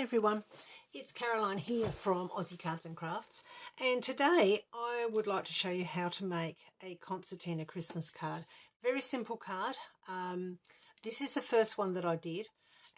everyone, it's Caroline here from Aussie Cards and Crafts, and today I would like to show you how to make a Concertina Christmas card. Very simple card. This is the first one that I did,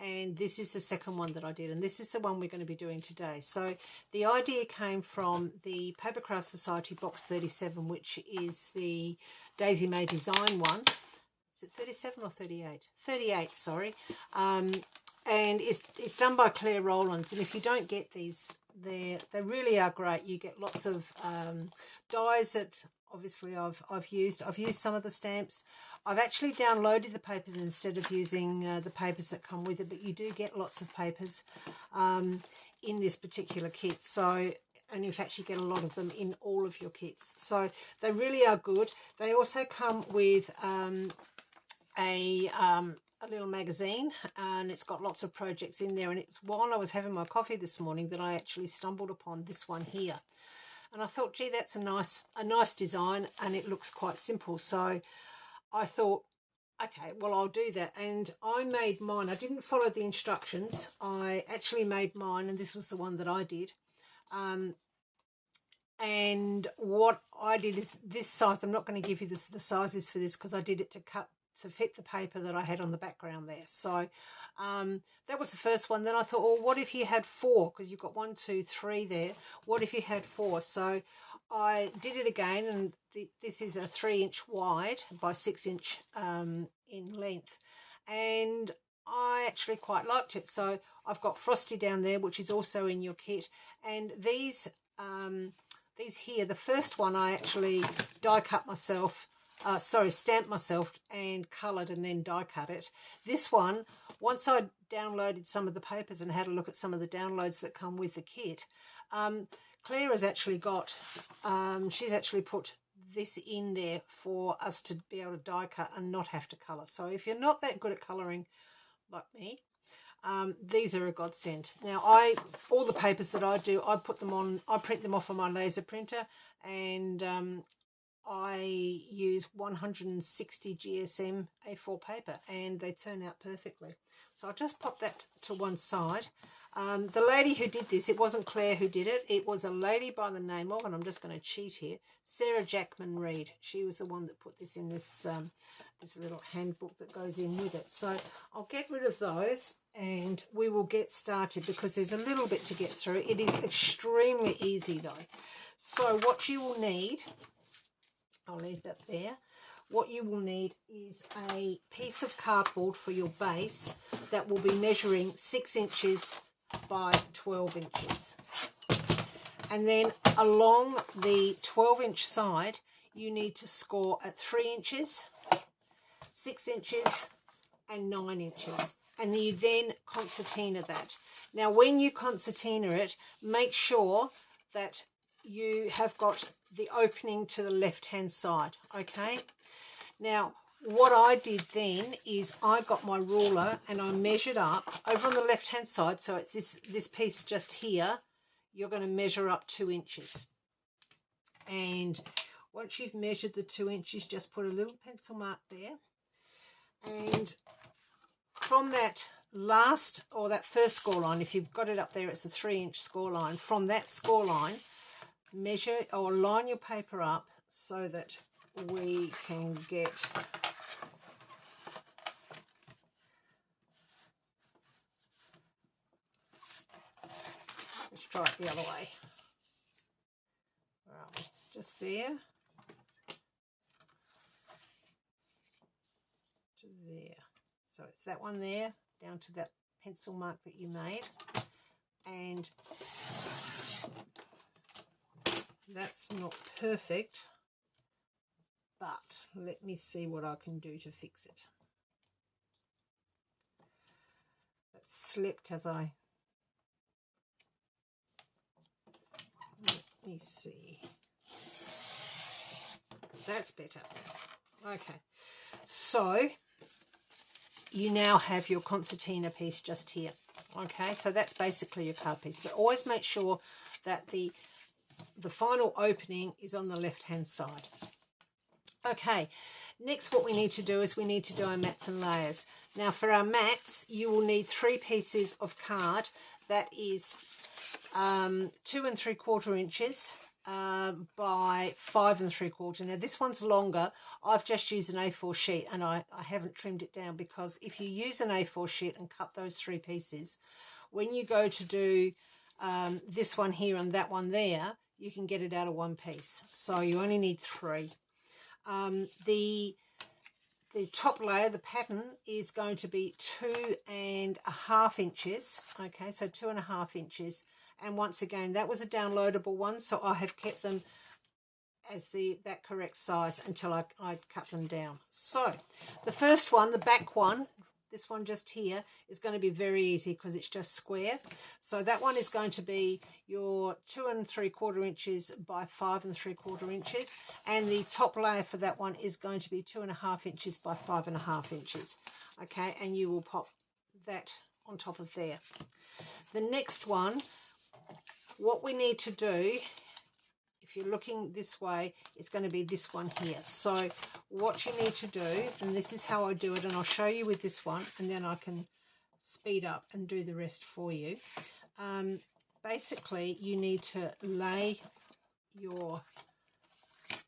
and this is the second one that I did, and this is the one we're going to be doing today. So the idea came from the Papercraft Society box 37, which is the Daisy May design one. Is it 37 or 38? 38, sorry. And it's done by Clare Rowlings, and if you don't get these, they really are great. You get lots of dies that obviously I've used some of the stamps. I've actually downloaded the papers instead of using the papers that come with it, but you do get lots of papers in this particular kit. So, and in fact you get a lot of them in all of your kits, so they really are good. They also come with a little magazine, and it's got lots of projects in there, and it's while I was having my coffee this morning that I actually stumbled upon this one here, and I thought, gee, that's a nice design, and it looks quite simple. So I thought, okay, well, I'll do that. And I made mine. I didn't follow the instructions. I actually made mine, and this was the one that I did. And what I did is this size. I'm not going to give you the sizes for this because I did it to fit the paper that I had on the background there. So that was the first one. Then I thought, well, what if you had four? Because you've got 1, 2, 3 there. What if you had four? So I did it again, and this is a 3-inch wide by 6-inch in length, and I actually quite liked it. So I've got Frosty down there, which is also in your kit, and these here, the first one I actually die cut myself. Stamped myself and coloured and then die cut it. This one, once I downloaded some of the papers and had a look at some of the downloads that come with the kit, Claire has actually got, she's actually put this in there for us to be able to die cut and not have to colour. So if you're not that good at colouring like me, these are a godsend. Now all the papers that I do, I print them off on my laser printer, and I use 160 GSM A4 paper, and they turn out perfectly. So I'll just pop that to one side. The lady who did this, it wasn't Claire who did it. It was a lady by the name of, and I'm just going to cheat here, Sarah Jackman Read. She was the one that put this in this little handbook that goes in with it. So I'll get rid of those, and we will get started because there's a little bit to get through. It is extremely easy though. So what you will need, I'll leave that there. What you will need is a piece of cardboard for your base that will be measuring 6 inches by 12 inches. And then along the 12-inch side, you need to score at 3 inches, 6 inches, and 9 inches. And you then concertina that. Now, when you concertina it, make sure that you have got the opening to the left-hand side, okay? Now, what I did then is I got my ruler and I measured up over on the left-hand side. So it's this piece just here. You're going to measure up 2 inches. And once you've measured the 2 inches, just put a little pencil mark there. And from that last, or that first score line, if you've got it up there, it's a 3-inch score line. From that score line, measure or line your paper up so that we can get let's try it the other way. Where are we? Just there to there. So it's that one there down to that pencil mark that you made, and that's not perfect, but let me see what I can do to fix it. That slipped as I... Let me see. That's better. Okay, so you now have your concertina piece just here. Okay, so that's basically your card piece, but always make sure that the final opening is on the left hand side. Okay, Next, what we need to do is we need to do our mats and layers. Now for our mats, you will need 3 pieces of card that is 2 3/4 inches by 5 3/4. Now this one's longer. I've just used an A4 sheet and I haven't trimmed it down, because if you use an A4 sheet and cut those 3 pieces, when you go to do this one here and that one there, you can get it out of one piece. So you only need 3. The top layer, the pattern, is going to be 2 1/2 inches. Okay, so 2 1/2 inches. And once again, that was a downloadable one, so I have kept them as that correct size until I cut them down. So the first one, the back one, this one just here, is going to be very easy because it's just square. So that one is going to be your 2 3/4 inches by 5 3/4 inches, and the top layer for that one is going to be 2 1/2 inches by 5 1/2 inches. Okay, and you will pop that on top of there. The next one, what we need to do, if you're looking this way, it's going to be this one here. So what you need to do, and this is how I do it, and I'll show you with this one, and then I can speed up and do the rest for you. Basically, you need to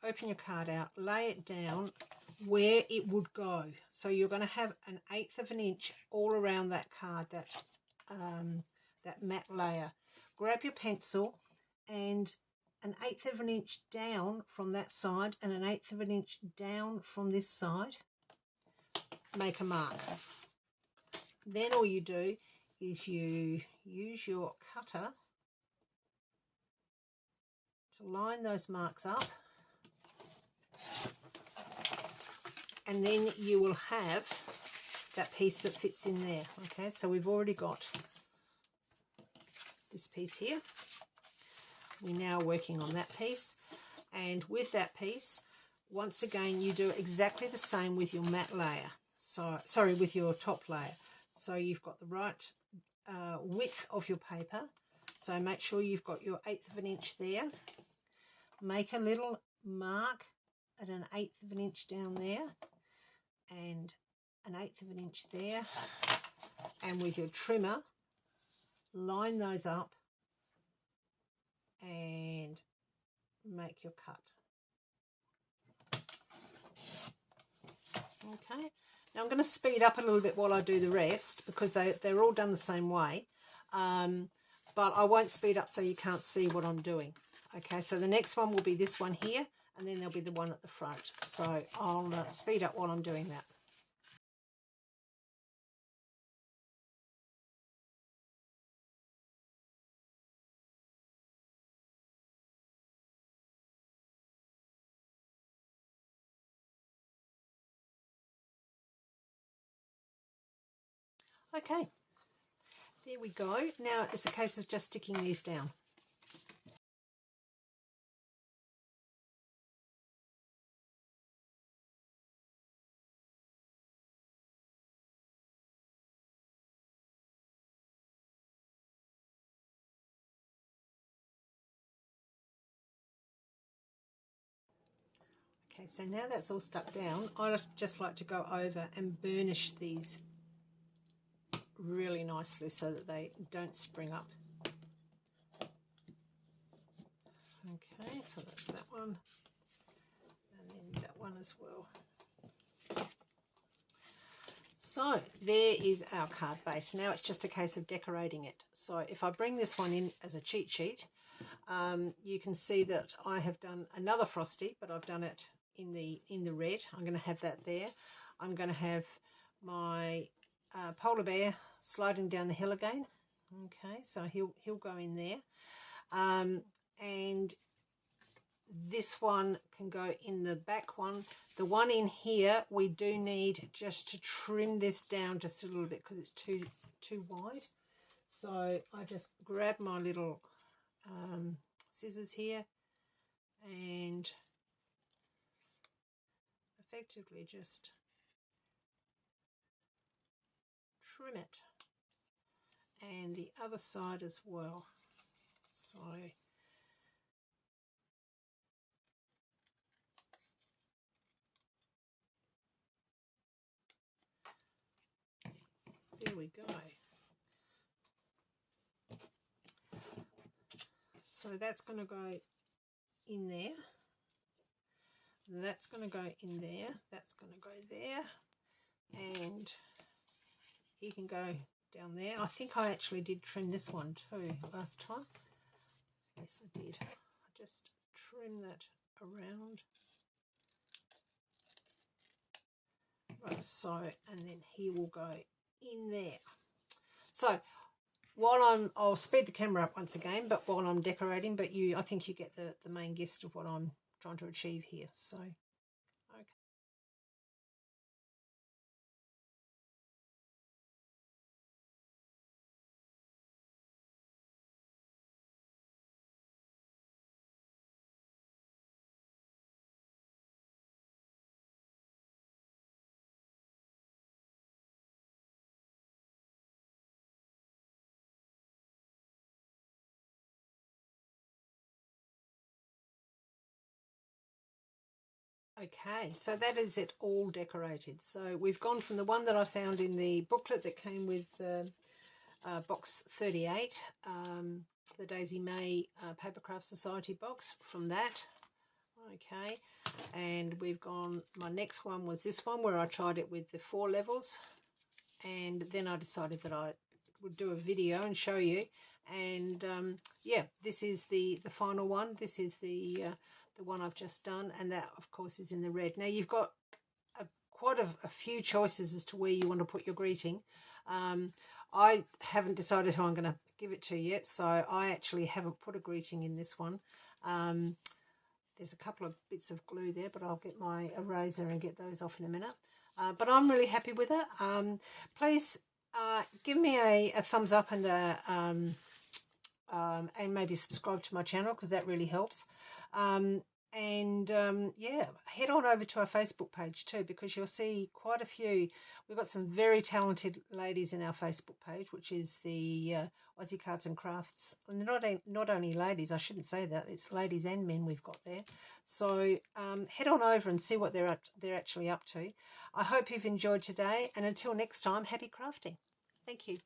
open your card out, lay it down where it would go. So you're going to have 1/8 of an inch all around that card, that matte layer. Grab your pencil and 1/8 of an inch down from that side and 1/8 of an inch down from this side, make a mark. Then all you do is you use your cutter to line those marks up, and then you will have that piece that fits in there. Okay, so we've already got this piece here. We're now working on that piece, and with that piece, once again, you do exactly the same with your matte layer. So, sorry, with your top layer. So you've got the right width of your paper. So make sure you've got your 1/8 of an inch there. Make a little mark at 1/8 of an inch down there, and 1/8 of an inch there. And with your trimmer, line those up and make your cut. Okay, now I'm going to speed up a little bit while I do the rest, because they're all done the same way, but I won't speed up so you can't see what I'm doing. Okay, so the next one will be this one here, and then there'll be the one at the front. So I'll speed up while I'm doing that. Okay, there we go. Now it's a case of just sticking these down. Okay, so now that's all stuck down, I just like to go over and burnish these really nicely so that they don't spring up. Okay, so that's that one, and then that one as well. So there is our card base. Now it's just a case of decorating it. So if I bring this one in as a cheat sheet, you can see that I have done another frosty, but I've done it in the red. I'm going to have that there. I'm going to have my polar bear sliding down the hill again. Okay, so he'll go in there, and this one can go in the back one. The one in here, we do need just to trim this down just a little bit because it's too wide. So I just grab my little scissors here and effectively just trim it, and the other side as well. So there we go. So that's going to go in there. That's going to go in there. That's going to go there. And he can go down there. I think I actually did trim this one too last time. Yes, I did. I just trim that around. Right, so, and then he will go in there. So while I'll speed the camera up once again, but while I'm decorating, but I think you get the main gist of what I'm trying to achieve here. So, okay. Okay, so that is it all decorated. So we've gone from the one that I found in the booklet that came with box 38, the Daisy May Papercraft Society box, from that. Okay, and we've gone, my next one was this one where I tried it with the 4 levels, and then I decided that I would do a video and show you. And yeah, this is the final one. This is the one I've just done, and that of course is in the red. Now you've got quite a few choices as to where you want to put your greeting. I haven't decided who I'm going to give it to yet, so I actually haven't put a greeting in this one. There's a couple of bits of glue there, but I'll get my eraser and get those off in a minute. But I'm really happy with it. Please give me a thumbs up and maybe subscribe to my channel, because that really helps. Yeah, head on over to our Facebook page too, because you'll see quite a few. We've got some very talented ladies in our Facebook page, which is the Aussie Cards and Crafts. Not only ladies, I shouldn't say that, it's ladies and men we've got there. So head on over and see what they're actually up to. I hope you've enjoyed today, and until next time, happy crafting. Thank you.